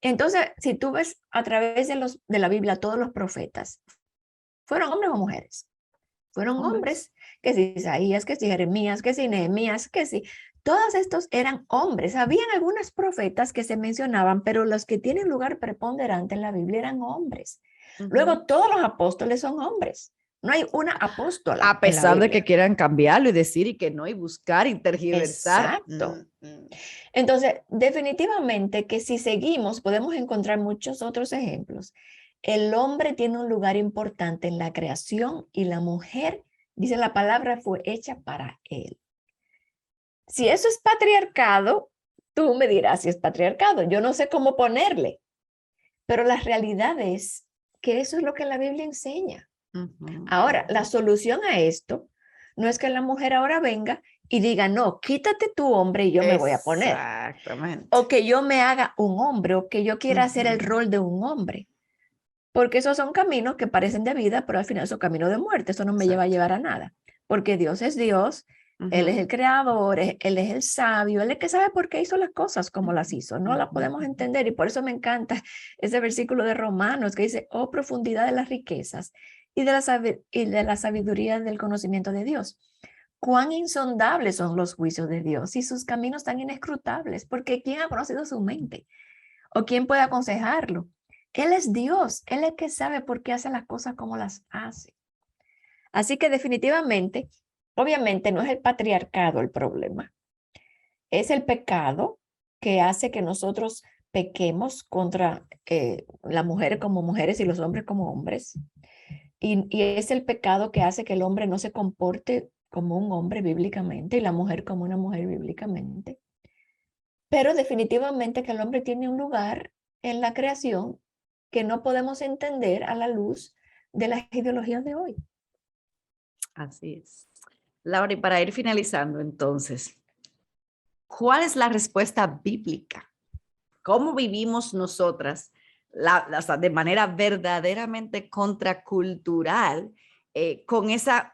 Entonces, si tú ves a través de la Biblia todos los profetas, ¿fueron hombres o mujeres? Fueron hombres, que si Isaías, que si Jeremías, que si Nehemías, que si... Todos estos eran hombres. Habían algunos profetas que se mencionaban, pero los que tienen lugar preponderante en la Biblia eran hombres. Luego, todos los apóstoles son hombres. No hay una apóstola. A pesar en la de que quieran cambiarlo y decir y que no, y buscar y tergiversar. Exacto. Entonces, definitivamente que si seguimos, podemos encontrar muchos otros ejemplos. El hombre tiene un lugar importante en la creación y la mujer, dice la palabra, fue hecha para él. Si eso es patriarcado, tú me dirás si es patriarcado. Yo no sé cómo ponerle, pero la realidad es que eso es lo que la Biblia enseña. Ahora, la solución a esto no es que la mujer ahora venga y diga, no, quítate tu hombre y yo me voy a poner. Exactamente. O que yo me haga un hombre o que yo quiera hacer el rol de un hombre. Porque esos son caminos que parecen de vida, pero al final son caminos de muerte. Eso no me lleva a llevar a nada. Porque Dios es Dios, Él es el creador, Él es el sabio, Él es el que sabe por qué hizo las cosas como las hizo. No las podemos entender y por eso me encanta ese versículo de Romanos que dice, oh profundidad de las riquezas y de la sabiduría del conocimiento de Dios. Cuán insondables son los juicios de Dios y sus caminos tan inescrutables, porque ¿quién ha conocido su mente? ¿O quién puede aconsejarlo? Él es Dios, Él es el que sabe por qué hace las cosas como las hace. Así que definitivamente, obviamente no es el patriarcado el problema, es el pecado que hace que nosotros pequemos contra la mujer como mujeres y los hombres como hombres. Y es el pecado que hace que el hombre no se comporte como un hombre bíblicamente y la mujer como una mujer bíblicamente. Pero definitivamente que el hombre tiene un lugar en la creación que no podemos entender a la luz de las ideologías de hoy. Así es. Laura, y para ir finalizando entonces, ¿cuál es la respuesta bíblica? ¿Cómo vivimos nosotras o sea, de manera verdaderamente contracultural, con esa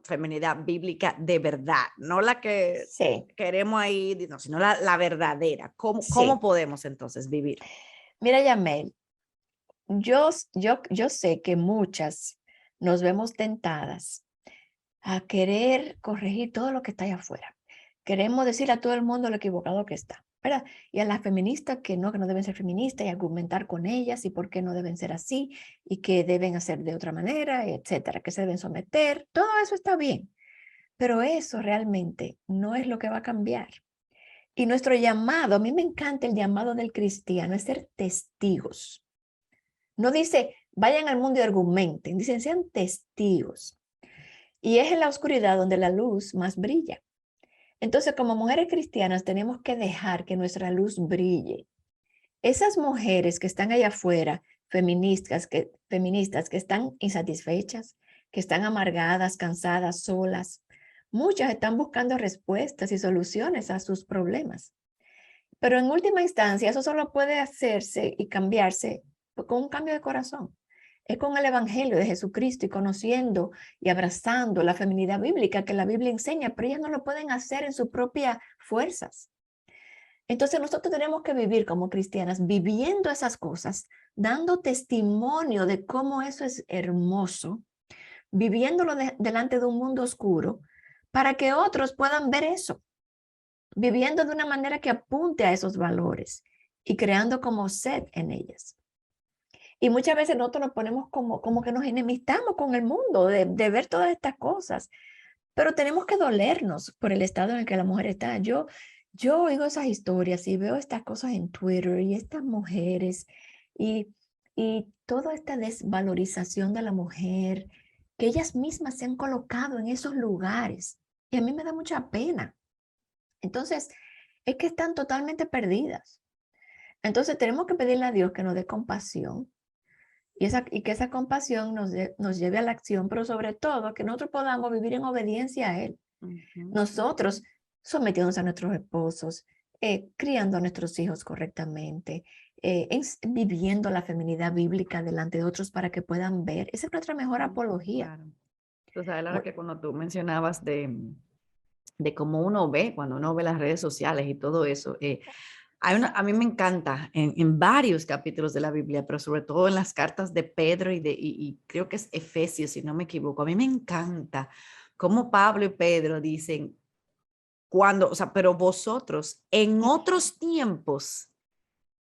feminidad bíblica de verdad, no la que Sí, queremos ahí, no, sino la verdadera. ¿Cómo sí. podemos entonces vivir? Mira, Yamel, yo sé que muchas nos vemos tentadas a querer corregir todo lo que está allá afuera. Queremos decir a todo el mundo lo equivocado que está, ¿verdad? Y a las feministas que no deben ser feministas y argumentar con ellas y por qué no deben ser así y que deben hacer de otra manera, etcétera, que se deben someter. Todo eso está bien, pero eso realmente no es lo que va a cambiar. Y nuestro llamado, a mí me encanta el llamado del cristiano, es ser testigos. No dice, vayan al mundo y argumenten, dicen, sean testigos. Y es en la oscuridad donde la luz más brilla. Entonces, como mujeres cristianas, tenemos que dejar que nuestra luz brille. Esas mujeres que están allá afuera, feministas que están insatisfechas, que están amargadas, cansadas, solas, muchas están buscando respuestas y soluciones a sus problemas. Pero en última instancia, eso solo puede hacerse y cambiarse con un cambio de corazón. Es con el Evangelio de Jesucristo y conociendo y abrazando la feminidad bíblica que la Biblia enseña, pero ellas no lo pueden hacer en sus propias fuerzas. Entonces nosotros tenemos que vivir como cristianas, viviendo esas cosas, dando testimonio de cómo eso es hermoso, viviéndolo delante de un mundo oscuro, para que otros puedan ver eso, viviendo de una manera que apunte a esos valores y creando como sed en ellas. Y muchas veces nosotros nos ponemos como que nos enemistamos con el mundo de ver todas estas cosas, pero tenemos que dolernos por el estado en el que la mujer está. Yo oigo esas historias y veo estas cosas en Twitter y estas mujeres y, y toda esta desvalorización de la mujer, que ellas mismas se han colocado en esos lugares. Y a mí me da mucha pena. Entonces, es que están totalmente perdidas. Entonces, tenemos que pedirle a Dios que nos dé compasión y que esa compasión nos lleve a la acción, pero sobre todo que nosotros podamos vivir en obediencia a Él. Ujú. Nosotros sometiéndonos a nuestros esposos, criando a nuestros hijos correctamente, viviendo la feminidad bíblica delante de otros para que puedan ver. Esa es nuestra mejor apología. Claro. Tú sabes, Lara, Bu- que cuando tú mencionabas de cómo uno ve, cuando uno ve las redes sociales y todo eso, a mí me encanta en varios capítulos de la Biblia, pero sobre todo en las cartas de Pedro y creo que es Efesios, si no me equivoco. A mí me encanta cómo Pablo y Pedro dicen, o sea, pero vosotros en otros tiempos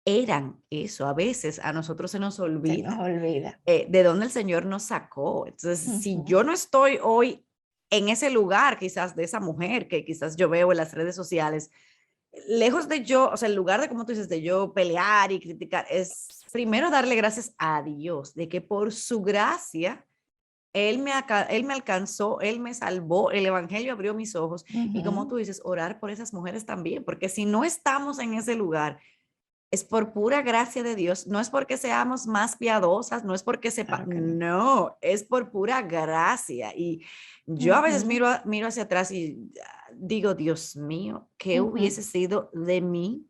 eran eso. A veces a nosotros se nos Se nos olvida olvida. de dónde el Señor nos sacó. Entonces, si Ujú. yo no estoy hoy en ese lugar, quizás de esa mujer que quizás yo veo en las redes sociales, lejos de yo, o sea, el lugar de, como tú dices, de yo pelear y criticar, es primero darle gracias a Dios, de que por su gracia, él me alcanzó, Él me salvó, el Evangelio abrió mis ojos. Y como Ujú. tú dices, orar por esas mujeres también, porque si no estamos en ese lugar, es por pura gracia de Dios, no es porque seamos más piadosas, no es porque sepa, Claro que no. no, es por pura gracia. Y yo a veces Ujú. miro hacia atrás y digo, Dios mío, ¿qué Ujú. hubiese sido de mí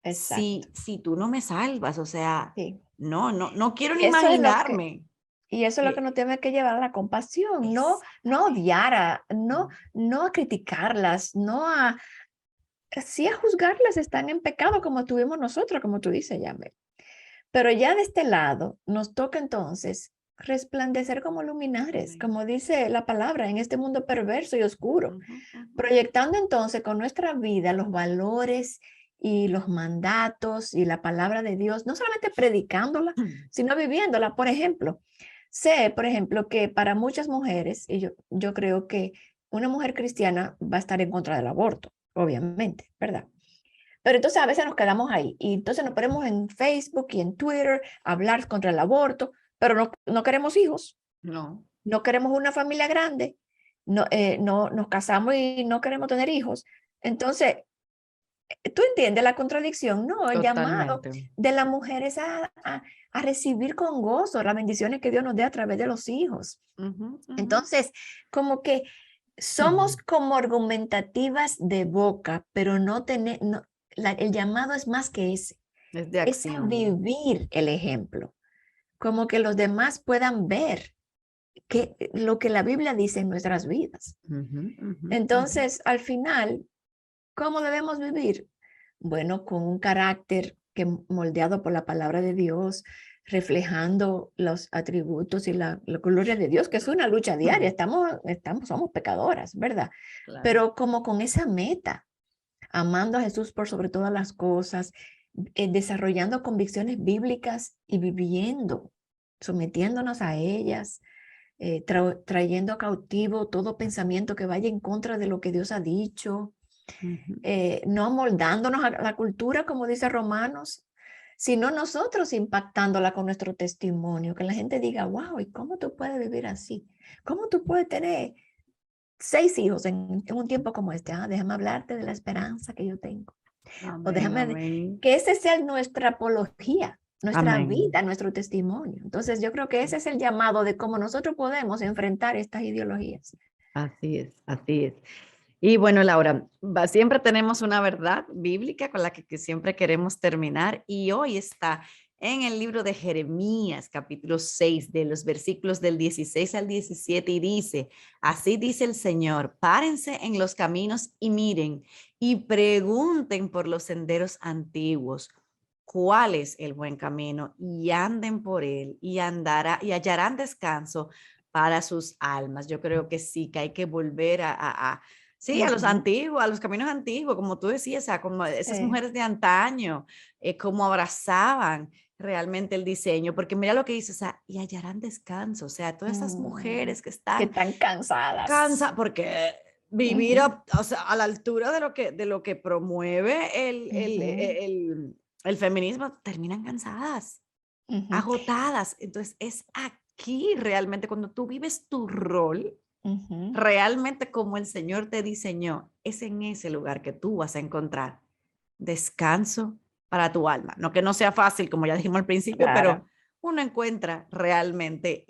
Exacto. si tú no me salvas? O sea, Sí. no quiero ni Y eso es lo que, imaginarme. y eso es lo que Eh, nos tiene que llevar a la compasión, no exactamente. odiar, no a criticarlas, no a, sí a juzgarlas, están en pecado como tuvimos nosotros, como tú dices, Yamel. Pero ya de este lado nos toca entonces resplandecer como luminares, Amén. como dice la palabra, en este mundo perverso y oscuro, Ujú, ujú. proyectando entonces con nuestra vida los valores y los mandatos y la palabra de Dios, no solamente predicándola, sino viviéndola. Por ejemplo, sé, por ejemplo, que para muchas mujeres, y yo creo que una mujer cristiana va a estar en contra del aborto, obviamente, ¿verdad? Pero entonces a veces nos quedamos ahí y entonces nos ponemos en Facebook y en Twitter a hablar contra el aborto, pero no queremos hijos, No, no queremos una familia grande, no nos casamos y no queremos tener hijos. Entonces, ¿tú entiendes la contradicción? No, el llamado totalmente. de la mujer es a recibir con gozo las bendiciones que Dios nos dé a través de los hijos. Ujú, ujú. Entonces, como que somos como argumentativas de boca, pero no tener, no, el llamado es más que ese. Es de es a acción. vivir el ejemplo, como que los demás puedan ver lo que la Biblia dice en nuestras vidas. Ujú, ujú, ujú. Entonces, al final, ¿cómo debemos vivir? Bueno, con un carácter que moldeado por la palabra de Dios, reflejando los atributos y la gloria de Dios, que es una lucha diaria. Ujú, Somos pecadoras, ¿verdad? claro. Pero como con esa meta, amando a Jesús por sobre todas las cosas, desarrollando convicciones bíblicas y viviendo, sometiéndonos a ellas, trayendo cautivo todo pensamiento que vaya en contra de lo que Dios ha dicho, Ujú. no amoldándonos a la cultura, como dice Romanos, sino nosotros impactándola con nuestro testimonio, que la gente diga, wow, ¿y cómo tú puedes vivir así? ¿Cómo tú puedes tener 6 hijos en un tiempo como este? Déjame hablarte de la esperanza que yo tengo. O Amén, déjame amén, que ese sea nuestra apología, nuestra amén. vida, nuestro testimonio. Entonces yo creo que ese es el llamado de cómo nosotros podemos enfrentar estas ideologías. Así es, así es. Y bueno, Laura, siempre tenemos una verdad bíblica con la que siempre queremos terminar y hoy está en el libro de Jeremías, capítulo 6, de los versículos del 16 al 17 y dice, así dice el Señor, párense en los caminos y miren y pregunten por los senderos antiguos. ¿Cuál es el buen camino? Y anden por él y andará y hallarán descanso para sus almas. Yo creo que sí, que hay que volver sí, a los Ujú. antiguos, a los caminos antiguos, como tú decías, o sea, como esas Sí. mujeres de antaño, cómo abrazaban realmente el diseño, porque mira lo que dice, o sea, y hallarán descanso, o sea, todas esas Mm, mujeres que que están están cansadas. cansadas, porque vivir Ujú, o sea, a la altura de lo que promueve ujú, el feminismo, terminan cansadas, ujú, agotadas. Entonces, es aquí realmente cuando tú vives tu rol ujú. realmente como el Señor te diseñó, es en ese lugar que tú vas a encontrar descanso para tu alma. No que no sea fácil, como ya dijimos al principio, pero Claro. uno encuentra realmente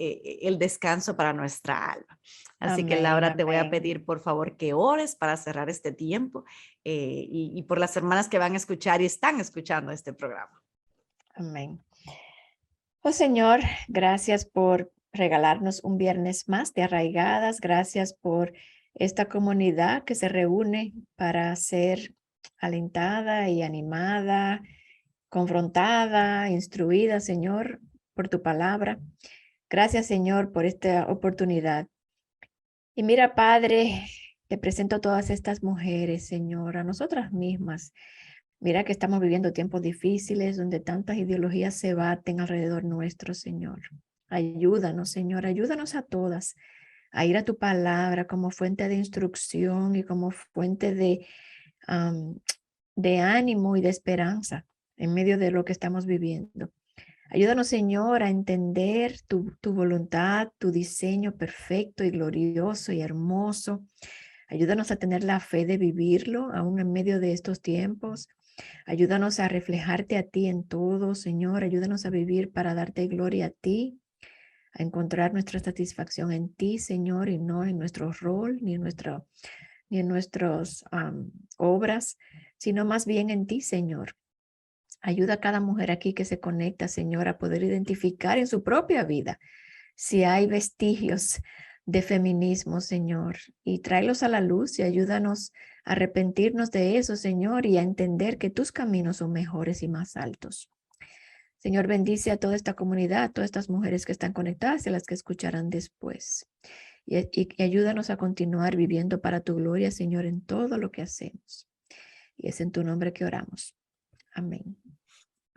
el descanso para nuestra alma. Así que Amén, Laura, te voy a amén, pedir por favor que ores para cerrar este tiempo y por las hermanas que van a escuchar y están escuchando este programa. amén. Oh Señor, gracias por regalarnos un viernes más de arraigadas. Gracias por esta comunidad que se reúne para ser alentada y animada, confrontada, instruida, Señor, por tu palabra. Gracias, Señor, por esta oportunidad. Y mira, Padre, te presento a todas estas mujeres, Señor, a nosotras mismas. Mira que estamos viviendo tiempos difíciles donde tantas ideologías se baten alrededor nuestro, Señor. Ayúdanos, Señor, ayúdanos a todas a ir a tu palabra como fuente de instrucción y como fuente am, de ánimo y de esperanza en medio de lo que estamos viviendo. Ayúdanos, Señor, a entender tu voluntad, tu diseño perfecto y glorioso y hermoso. Ayúdanos a tener la fe de vivirlo aún en medio de estos tiempos. Ayúdanos a reflejarte a ti en todo, Señor. Ayúdanos a vivir para darte gloria a ti, a encontrar nuestra satisfacción en ti, Señor, y no en nuestro rol ni en nuestras obras, sino más bien en ti, Señor. Ayuda a cada mujer aquí que se conecta, Señor, a poder identificar en su propia vida si hay vestigios de feminismo, Señor, y tráelos a la luz y ayúdanos a arrepentirnos de eso, Señor, y a entender que tus caminos son mejores y más altos. Señor, bendice a toda esta comunidad, a todas estas mujeres que están conectadas y a las que escucharán después. Y ayúdanos a continuar viviendo para tu gloria, Señor, en todo lo que hacemos. Y es en tu nombre que oramos. Amén.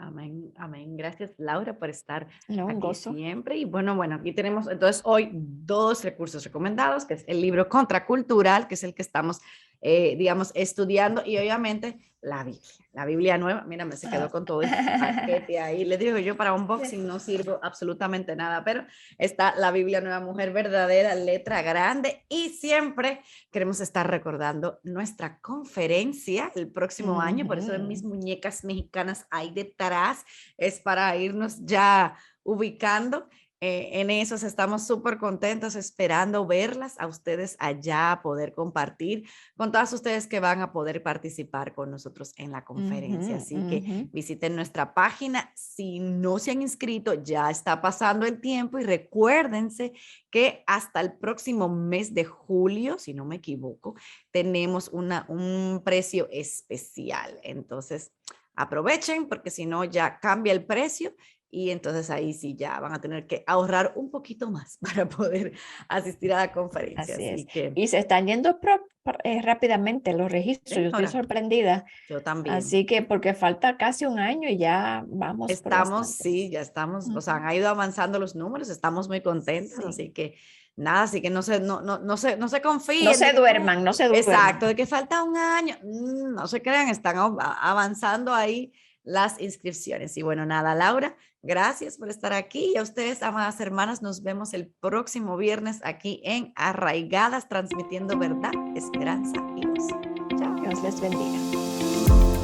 Amén, amén. Gracias, Laura, por estar No, un aquí gozo. siempre. Y bueno, aquí tenemos entonces hoy dos recursos recomendados, que es el libro Contracultural, que es el que estamos, digamos, estudiando, y obviamente la Biblia nueva. Mira, me se quedó Ah. con todo el paquete ahí. Les digo yo, para unboxing no sirvo absolutamente nada, pero está la Biblia Nueva Mujer Verdadera, letra grande, y siempre queremos estar recordando nuestra conferencia el próximo año, por eso mis Ujú. muñecas mexicanas ahí detrás es para irnos ya ubicando. en esos estamos súper contentos esperando verlas a ustedes allá, poder compartir con todas ustedes que van a poder participar con nosotros en la conferencia. Ujú, Así que ujú. visiten nuestra página. Si no se han inscrito, ya está pasando el tiempo y recuérdense que hasta el próximo mes de julio, si no me equivoco, tenemos un precio especial. Entonces, aprovechen porque si no ya cambia el precio y entonces ahí sí ya van a tener que ahorrar un poquito más para poder asistir a la conferencia. Así es. Así que, Y se están yendo rápidamente los registros. Yo estoy señora, sorprendida. yo también. Así que porque falta casi un año y ya vamos por Estamos, sí, bastantes. ya estamos, o sea, Ujú. han ido avanzando los números, estamos muy contentos, Sí. así que nada, así que no se No confíen de se que duerman, no se exacto, duerman. de que falta un año, no se crean, están avanzando ahí las inscripciones. Y bueno, nada, Laura, gracias por estar aquí y a ustedes, amadas hermanas, nos vemos el próximo viernes aquí en Arraigadas, transmitiendo verdad, esperanza y gozo. Chao. Dios les bendiga.